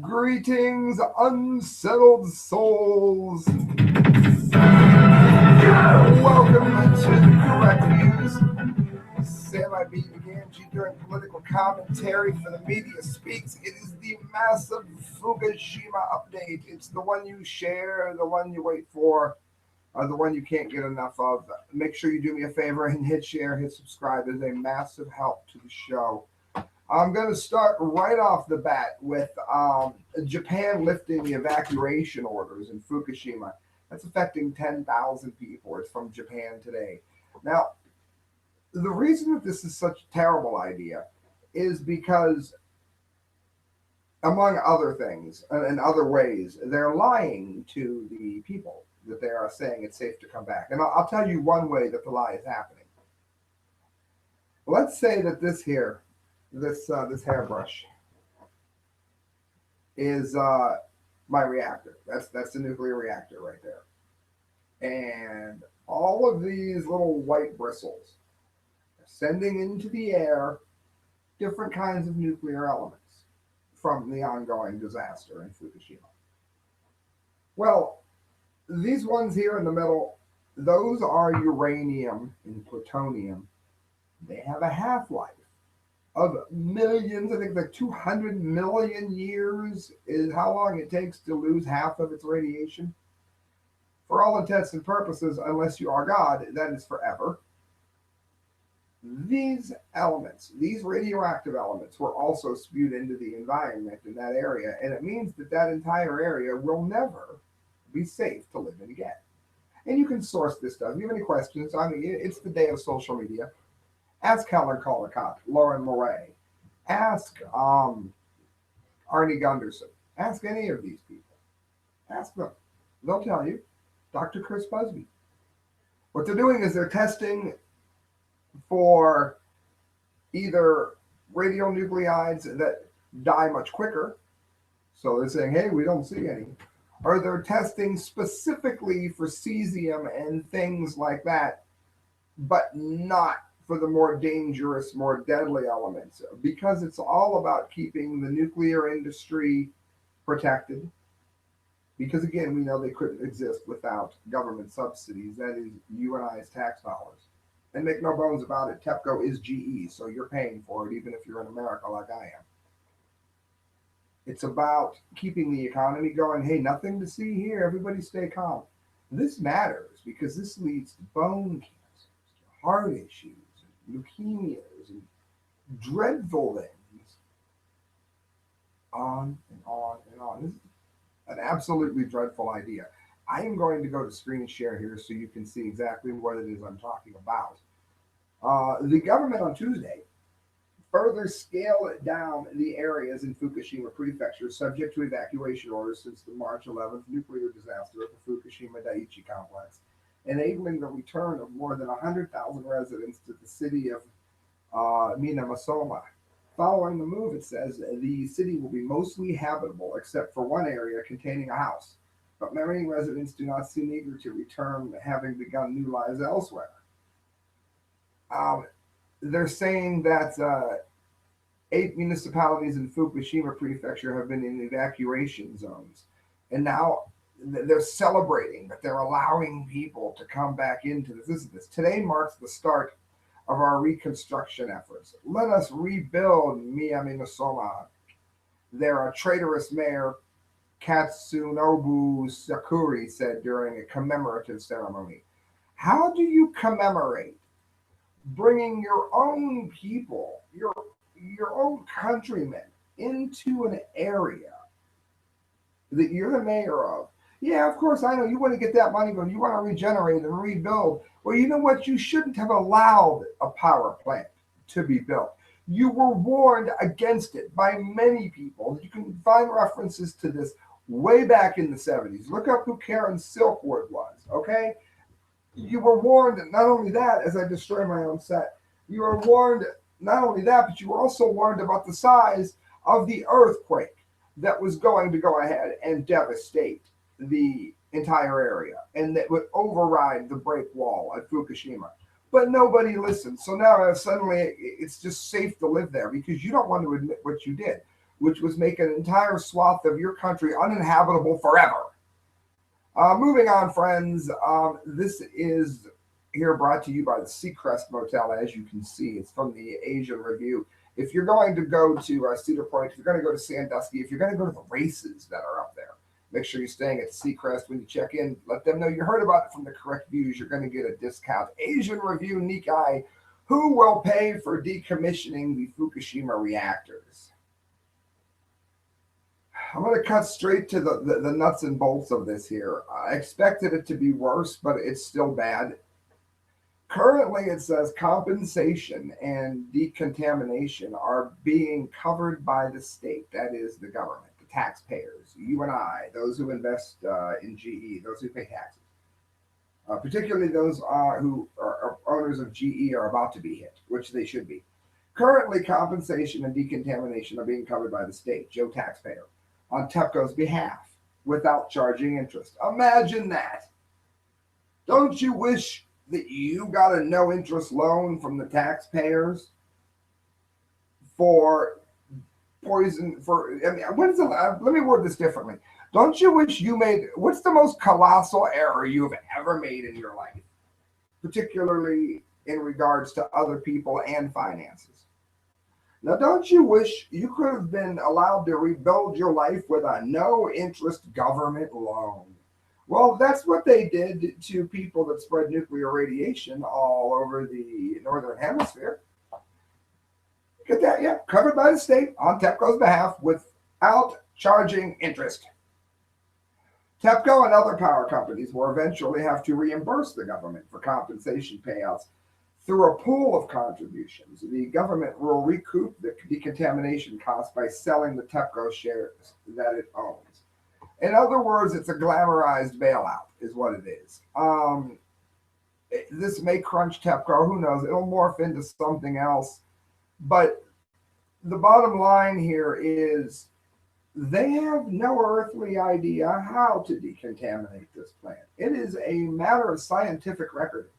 Greetings, unsettled souls. Welcome to the correct views. Sam I beat Gangi during political commentary for the media speaks. It is the massive Fukushima update. It's the one you share, the one you wait for, the one you can't get enough of. Make sure you do me a favor and hit share, hit subscribe. It's a massive help to the show. I'm going to start right off the bat with Japan lifting the evacuation orders in Fukushima. That's affecting 10,000 people. It's from Japan today. Now, the reason that this is such a terrible idea is because, among other things and other ways, they're lying to the people that they are saying it's safe to come back. And I'll tell you one way that the lie is happening. Let's say that this hairbrush is my reactor. That's the nuclear reactor right there. And all of these little white bristles are sending into the air different kinds of nuclear elements from the ongoing disaster in Fukushima. Well, these ones here in the middle, those are uranium and plutonium. They have a half-life of millions. I think like 200 million years is how long it takes to lose half of its radiation. For all intents and purposes, unless you are God, that is forever. These elements, these radioactive elements, were also spewed into the environment in that area, and it means that that entire area will never be safe to live in again. And you can source this stuff. If you have any questions, I mean, it's the day of social media. Ask Helen Collicott, Lauren Moray. Ask Arnie Gunderson. Ask any of these people. Ask them. They'll tell you. Dr. Chris Busby. What they're doing is they're testing for either radionuclides that die much quicker. So they're saying, hey, we don't see any. Or they're testing specifically for cesium and things like that, but not for the more dangerous, more deadly elements, because it's all about keeping the nuclear industry protected. Because again, we know they couldn't exist without government subsidies, that is you and I's tax dollars. And make no bones about it, TEPCO is GE, so you're paying for it even if you're in America like I am. It's about keeping the economy going. Hey, nothing to see here, everybody stay calm. This matters because this leads to bone cancers, to heart issues, leukemias, and dreadful things, on and on and on. This is an absolutely dreadful idea. I am going to go to screen share here so you can see exactly what it is I'm talking about. The government on Tuesday further scaled down the areas in Fukushima Prefecture subject to evacuation orders since the March 11th nuclear disaster at the Fukushima Daiichi complex, enabling the return of more than 100,000 residents to the city of Minamasoma. Following the move, it says the city will be mostly habitable except for one area containing a house. But many residents do not seem eager to return, having begun new lives elsewhere. They're saying that 8 municipalities in Fukushima Prefecture have been in evacuation zones. And now they're celebrating that they're allowing people to come back into this. Today marks the start of our reconstruction efforts. Let us rebuild Miyaminasoma. There, a traitorous mayor, Katsunobu Sakuri, said during a commemorative ceremony. How do you commemorate bringing your own people, your own countrymen into an area that you're the mayor of? Yeah, of course, I know you want to get that money, but you want to regenerate and rebuild. Well, you know what? You shouldn't have allowed a power plant to be built. You were warned against it by many people. You can find references to this way back in the 70s. Look up who Karen Silkwood was, okay? You were warned, not only that, as I destroy my own set, you were warned not only that, but you were also warned about the size of the earthquake that was going to go ahead and devastate the entire area and that would override the break wall at Fukushima. But nobody listened. So now suddenly it's just safe to live there because you don't want to admit what you did. which was make an entire swath of your country uninhabitable forever. Moving on, friends. This is here brought to you by the Seacrest Motel. As you can see, it's from the Asian Review. If you're going to go to Cedar Point, if you're going to go to Sandusky, if you're going to go to the races that are up there, make sure you're staying at Seacrest. When you check in, let them know you heard about it from the correct views. You're going to get a discount. Asian Review, Nikkei, who will pay for decommissioning the Fukushima reactors? I'm going to cut straight to the nuts and bolts of this here. I expected it to be worse, but it's still bad. Currently, it says compensation and decontamination are being covered by the state. That is the government, the taxpayers, you and I, those who invest in GE, those who pay taxes. Particularly those who are owners of GE are about to be hit, which they should be. Currently, compensation and decontamination are being covered by the state, Joe taxpayer, on TEPCO's behalf without charging interest. Imagine that. Don't you wish that you got a no interest loan from the taxpayers for poison? Let me word this differently. Don't you wish you made, what's the most colossal error you've ever made in your life, particularly in regards to other people and finances? Now, don't you wish you could have been allowed to rebuild your life with a no-interest government loan? Well, that's what they did to people that spread nuclear radiation all over the northern hemisphere. Get that? Yeah, covered by the state on TEPCO's behalf without charging interest. TEPCO and other power companies will eventually have to reimburse the government for compensation payouts through a pool of contributions. The government will recoup the decontamination costs by selling the TEPCO shares that it owns. In other words, it's a glamorized bailout, is what it is. This may crunch TEPCO. Who knows? It'll morph into something else. But the bottom line here is they have no earthly idea how to decontaminate this plant. It is a matter of scientific record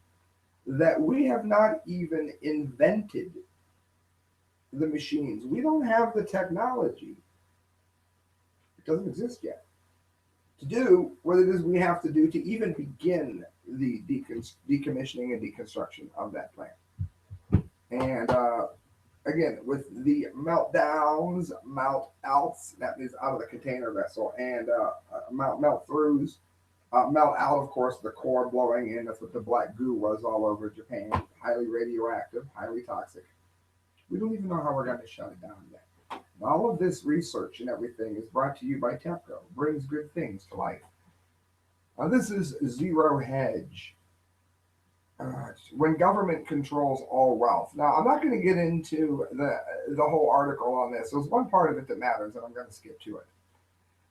that we have not even invented the machines. We don't have the technology. It doesn't exist yet to do what it is we have to do to even begin the decommissioning and deconstruction of that plant. And again, with the meltdowns, melt-outs, that means out of the container vessel, and melt-throughs, melt out, of course, the core blowing in. That's what the black goo was all over Japan. Highly radioactive, highly toxic. We don't even know how we're going to shut it down yet. And all of this research and everything is brought to you by TEPCO. Brings good things to life. Now, this is Zero Hedge. When government controls all wealth. Now, I'm not going to get into the whole article on this. There's one part of it that matters, and I'm going to skip to it.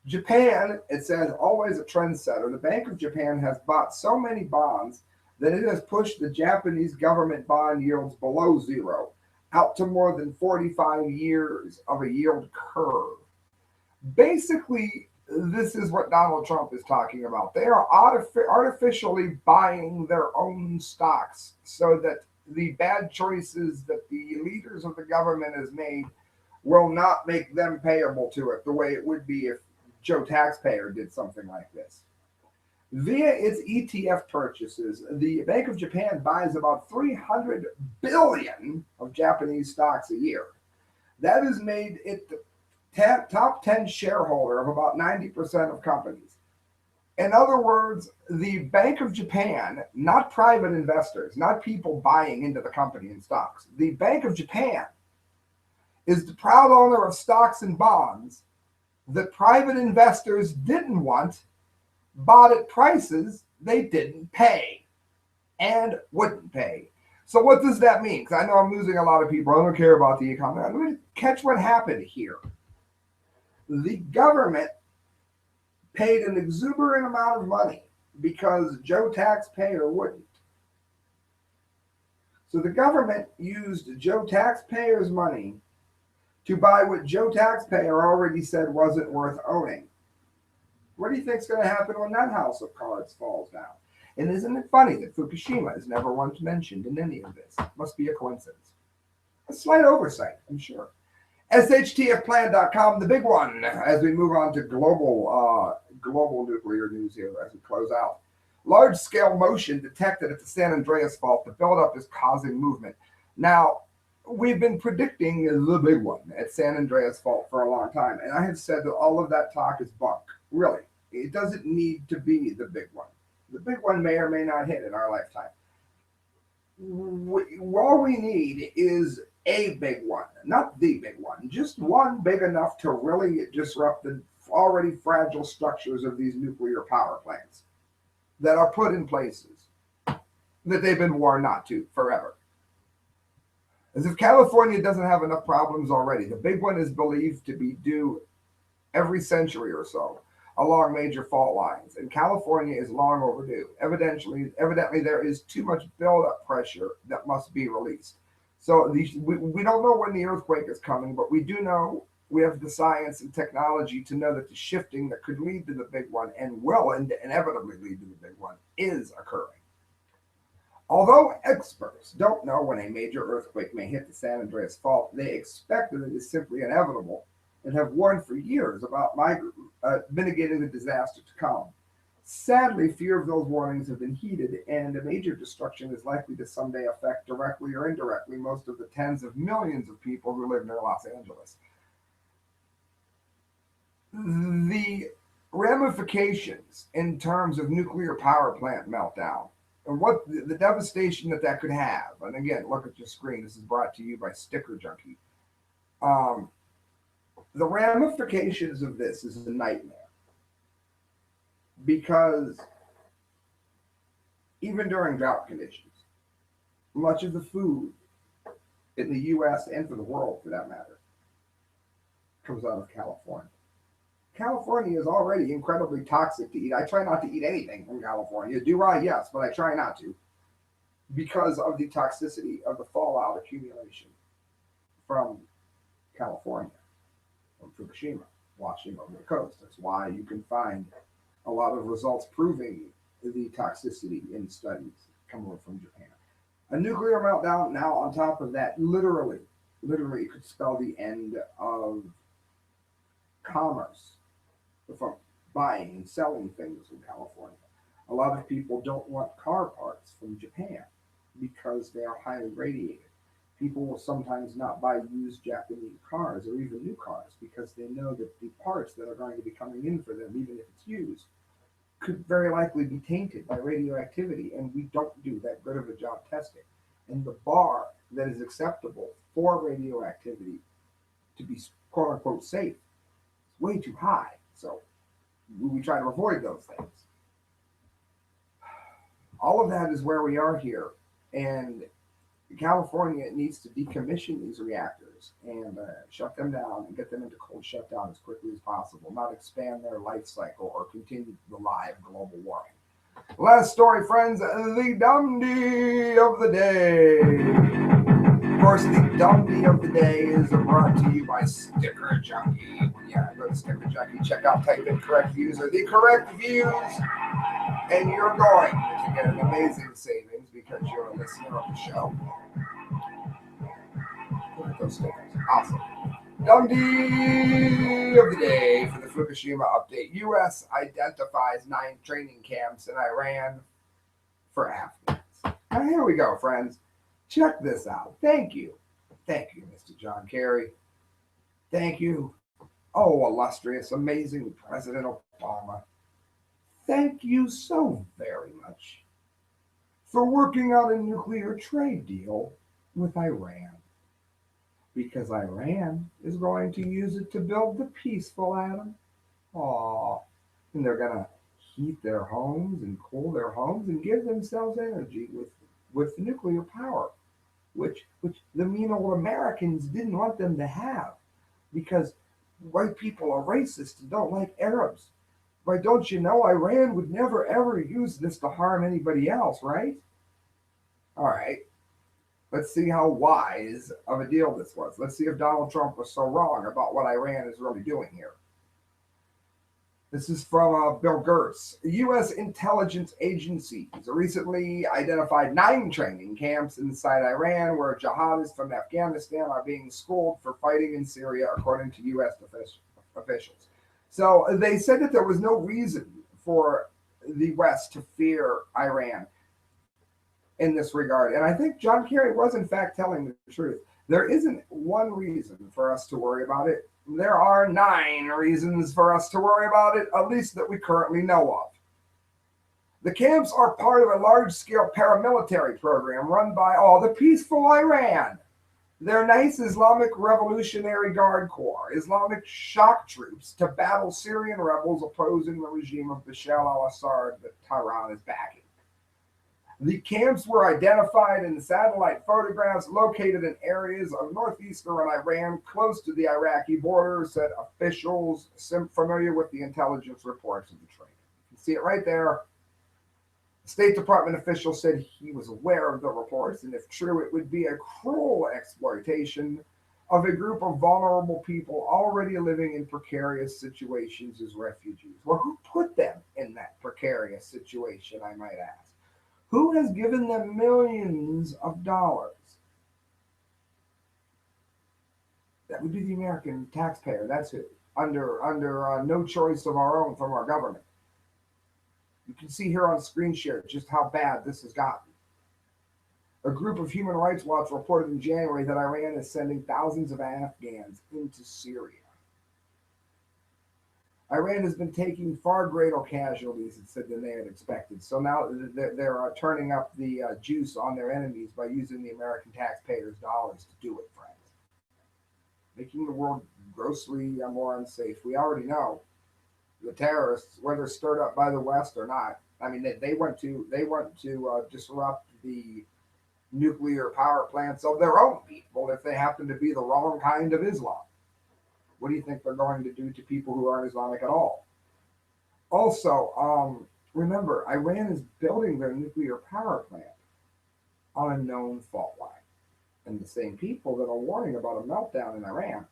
Japan, it says, always a trendsetter. The Bank of Japan has bought so many bonds that it has pushed the Japanese government bond yields below zero, out to more than 45 years of a yield curve. Basically, this is what Donald Trump is talking about. They are artificially buying their own stocks so that the bad choices that the leaders of the government has made will not make them payable to it the way it would be if Joe taxpayer did something like this. Via its ETF purchases, the Bank of Japan buys about 300 billion of Japanese stocks a year. That has made it the top 10 shareholder of about 90% of companies. In other words, the Bank of Japan, not private investors, not people buying into the company in stocks. The Bank of Japan is the proud owner of stocks and bonds that private investors didn't want, bought at prices they didn't pay and wouldn't pay. So what does that mean? Because I know I'm losing a lot of people. I don't care about the economy. I'm going to catch what happened here. The government paid an exuberant amount of money because Joe taxpayer wouldn't. So the government used Joe taxpayer's money to buy what Joe taxpayer already said wasn't worth owning. What do you think is going to happen when that house of cards falls down? And isn't it funny that Fukushima is never once mentioned in any of this? Must be a coincidence. A slight oversight, I'm sure. SHTFplan.com, the big one, as we move on to global nuclear news here as we close out. Large-scale motion detected at the San Andreas fault. The buildup is causing movement. Now, we've been predicting the big one at San Andreas fault for a long time, and I have said that all of that talk is bunk. Really, it doesn't need to be the big one. The big one may or may not hit in our lifetime. All we need is a big one, not the big one, just one big enough to really disrupt the already fragile structures of these nuclear power plants that are put in places that they've been warned not to forever. As if California doesn't have enough problems already. The big one is believed to be due every century or so along major fault lines, and California is long overdue. Evidently, there is too much buildup pressure that must be released. So we don't know when the earthquake is coming, but we do know we have the science and technology to know that the shifting that could lead to the big one and will inevitably lead to the big one is occurring. Although experts don't know when a major earthquake may hit the San Andreas fault, they expect that it is simply inevitable and have warned for years about mitigating the disaster to come. Sadly, few of those warnings have been heeded, and a major destruction is likely to someday affect directly or indirectly most of the tens of millions of people who live near Los Angeles. The ramifications in terms of nuclear power plant meltdown and what the devastation that could have, and again, look at your screen. This is brought to you by Sticker Junkie. The ramifications of this is a nightmare because even during drought conditions, much of the food in the U.S. and for the world, for that matter, comes out of California. California is already incredibly toxic to eat. I try not to eat anything from California. Do I? Yes, but I try not to because of the toxicity of the fallout accumulation from California, from Fukushima, washing over the coast. That's why you can find a lot of results proving the toxicity in studies coming from Japan. A nuclear meltdown now on top of that literally could spell the end of commerce from buying and selling things in California. A lot of people don't want car parts from Japan because they are highly radiated. People will sometimes not buy used Japanese cars or even new cars because they know that the parts that are going to be coming in for them, even if it's used, could very likely be tainted by radioactivity, and we don't do that good of a job testing. And the bar that is acceptable for radioactivity to be quote unquote safe is way too high. So we try to avoid those things. All of that is where we are here, and California needs to decommission these reactors and shut them down and get them into cold shutdown as quickly as possible, not expand their life cycle or continue the lie of global warming. Last story, friends, the DUMBDEE of the day. Of course, the DUMBDEE of the day is brought to you by Sticker Junkie. Yeah, go to Sticker Junkie, check out, type in correct views or the correct views, and you're going to get an amazing savings because you're a listener of the show. Look at those stickers. Awesome. DUMBDEE of the day for the Fukushima update. U.S. identifies 9 training camps in Iran for Afghans. Now, here we go, friends. Check this out. Thank you. Thank you, Mr. John Kerry. Thank you. Oh, illustrious, amazing President Obama. Thank you so very much for working out a nuclear trade deal with Iran. Because Iran is going to use it to build the peaceful atom. Aww. And they're going to heat their homes and cool their homes and give themselves energy with nuclear power, which the mean old Americans didn't want them to have because white people are racist and don't like Arabs. But don't you know Iran would never ever use this to harm anybody else, right? All right. Let's see how wise of a deal this was. Let's see if Donald Trump was so wrong about what Iran is really doing here. This is from Bill Gertz. U.S. intelligence agencies recently identified 9 training camps inside Iran where jihadists from Afghanistan are being schooled for fighting in Syria, according to U.S. officials. So they said that there was no reason for the West to fear Iran in this regard. And I think John Kerry was, in fact, telling the truth. There isn't one reason for us to worry about it. There are 9 reasons for us to worry about it, at least that we currently know of. The camps are part of a large-scale paramilitary program run by the peaceful Iran. They're nice Islamic Revolutionary Guard Corps, Islamic shock troops to battle Syrian rebels opposing the regime of Bashar al-Assad that Tehran is backing. The camps were identified in satellite photographs located in areas of northeastern Iran close to the Iraqi border, said officials familiar with the intelligence reports of the training. You can see it right there. The State Department official said he was aware of the reports, and if true, it would be a cruel exploitation of a group of vulnerable people already living in precarious situations as refugees. Well, who put them in that precarious situation, I might ask? Who has given them millions of dollars? That would be the American taxpayer. That's who. Under no choice of our own from our government. You can see here on screen share just how bad this has gotten. A group of Human Rights Watch reported in January that Iran is sending thousands of Afghans into Syria. Iran has been taking far greater casualties, it said, than they had expected. So now they're turning up the juice on their enemies by using the American taxpayers' dollars to do it, friends. Making the world grossly more unsafe. We already know the terrorists, whether stirred up by the West or not. I mean, they want to disrupt the nuclear power plants of their own people if they happen to be the wrong kind of Islam. What do you think they're going to do to people who aren't Islamic at all? Also, remember, Iran is building their nuclear power plant on a known fault line. And the same people that are warning about a meltdown in Iran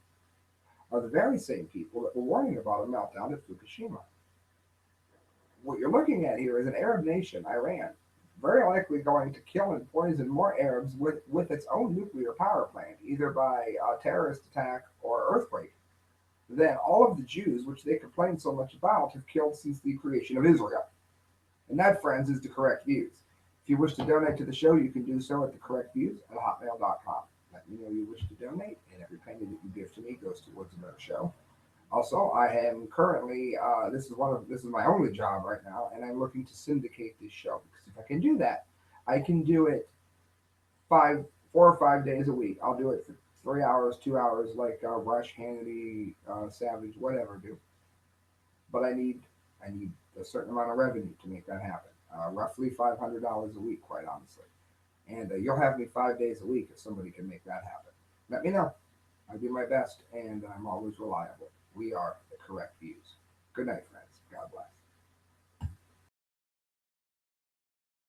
are the very same people that were warning about a meltdown at Fukushima. What you're looking at here is an Arab nation, Iran, very likely going to kill and poison more Arabs with its own nuclear power plant, either by a terrorist attack or earthquake, than all of the Jews, which they complain so much about, have killed since the creation of Israel. And that, friends, is the correct views. If you wish to donate to the show, you can do so at thecorrectviews@hotmail.com. Let me know you wish to donate, and every penny that you give to me goes towards another show. Also, I am currently this is my only job right now, and I'm looking to syndicate this show, because if I can do that, I can do it 4 or 5 days a week. I'll do it for 3 hours, 2 hours, like Rush, Hannity, Savage, whatever do. But I need a certain amount of revenue to make that happen. Roughly $500 a week, quite honestly. And you'll have me 5 days a week if somebody can make that happen. Let me know. I'll do my best, and I'm always reliable. We are the correct